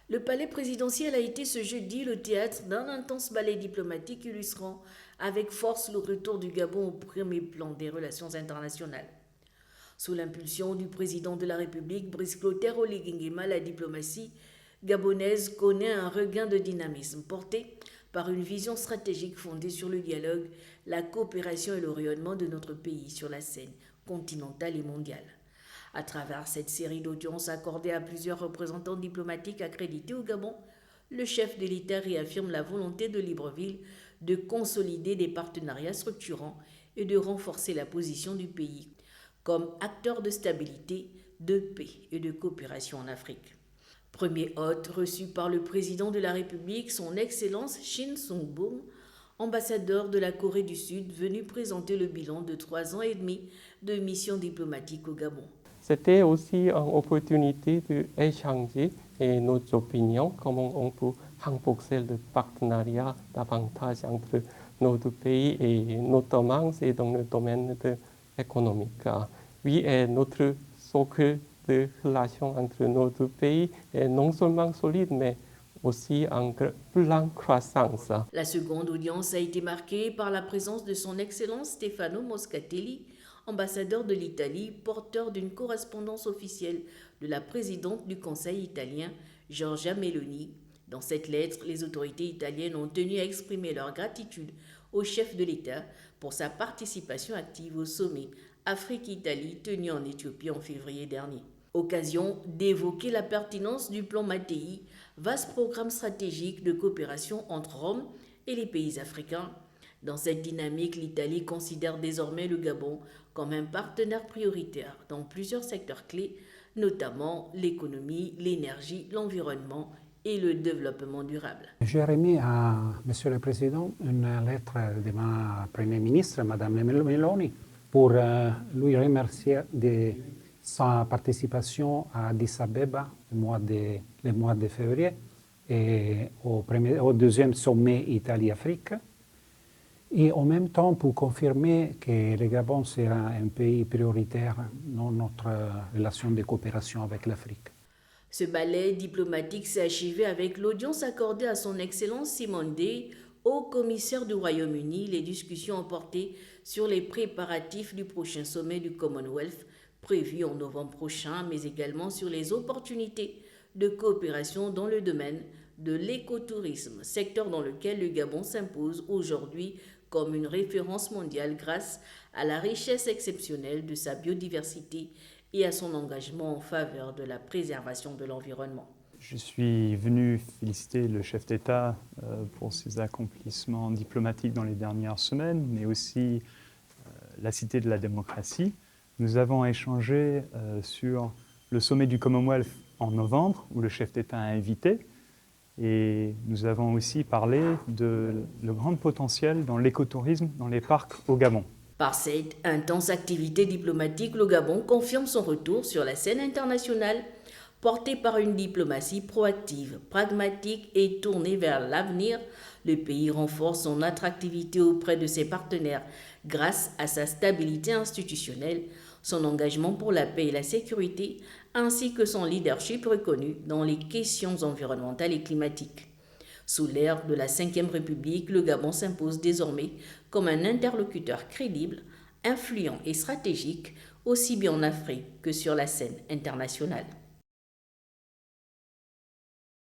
Le palais présidentiel a été ce jeudi le théâtre d'un intense ballet diplomatique illustrant avec force le retour du Gabon au premier plan des relations internationales. Sous l'impulsion du président de la République, Brice Clotaire Oligui Nguema, la diplomatie gabonaise connaît un regain de dynamisme porté par une vision stratégique fondée sur le dialogue, la coopération et le rayonnement de notre pays sur la scène continentale et mondiale. À travers cette série d'audiences accordées à plusieurs représentants diplomatiques accrédités au Gabon, le chef de l'État réaffirme la volonté de Libreville de consolider des partenariats structurants et de renforcer la position du pays comme acteur de stabilité, de paix et de coopération en Afrique. Premier hôte reçu par le président de la République, son Excellence Shin Sung-boom, ambassadeur de la Corée du Sud, venu présenter le bilan de 3 ans et demi de mission diplomatique au Gabon. C'était aussi une opportunité d'échanger nos opinions, comment on peut renforcer le partenariat davantage entre nos deux pays et notamment dans le domaine économique. Oui, et notre socle de relations entre nos deux pays est non seulement solide, mais aussi en pleine croissance. La seconde audience a été marquée par la présence de son Excellence Stefano Moscatelli, ambassadeur de l'Italie, porteur d'une correspondance officielle de la présidente du Conseil italien, Giorgia Meloni. Dans cette lettre, les autorités italiennes ont tenu à exprimer leur gratitude au chef de l'État pour sa participation active au sommet Afrique-Italie tenu en Éthiopie en février dernier. Occasion d'évoquer la pertinence du plan Mattei, vaste programme stratégique de coopération entre Rome et les pays africains. Dans cette dynamique, l'Italie considère désormais le Gabon comme un partenaire prioritaire dans plusieurs secteurs clés, notamment l'économie, l'énergie, l'environnement et le développement durable. J'ai remis à Monsieur le Président une lettre de ma Première ministre, Madame Meloni, pour lui remercier de sa participation à Addis Abeba le mois de février et au deuxième sommet Italie-Afrique. Et en même temps pour confirmer que le Gabon sera un pays prioritaire dans notre relation de coopération avec l'Afrique. Ce ballet diplomatique s'est achevé avec l'audience accordée à son Excellence Simone Day, haut commissaire du Royaume-Uni. Les discussions ont porté sur les préparatifs du prochain sommet du Commonwealth prévu en novembre prochain, mais également sur les opportunités de coopération dans le domaine de l'écotourisme, secteur dans lequel le Gabon s'impose aujourd'hui comme une référence mondiale grâce à la richesse exceptionnelle de sa biodiversité et à son engagement en faveur de la préservation de l'environnement. Je suis venu féliciter le chef d'État pour ses accomplissements diplomatiques dans les dernières semaines, mais aussi la Cité de la démocratie. Nous avons échangé sur le sommet du Commonwealth en novembre, où le chef d'État a invité, et nous avons aussi parlé de le grand potentiel dans l'écotourisme dans les parcs au Gabon. Par cette intense activité diplomatique, le Gabon confirme son retour sur la scène internationale, porté par une diplomatie proactive, pragmatique et tournée vers l'avenir. Le pays renforce son attractivité auprès de ses partenaires grâce à sa stabilité institutionnelle, son engagement pour la paix et la sécurité, ainsi que son leadership reconnu dans les questions environnementales et climatiques. Sous l'ère de la Ve République, le Gabon s'impose désormais comme un interlocuteur crédible, influent et stratégique, aussi bien en Afrique que sur la scène internationale.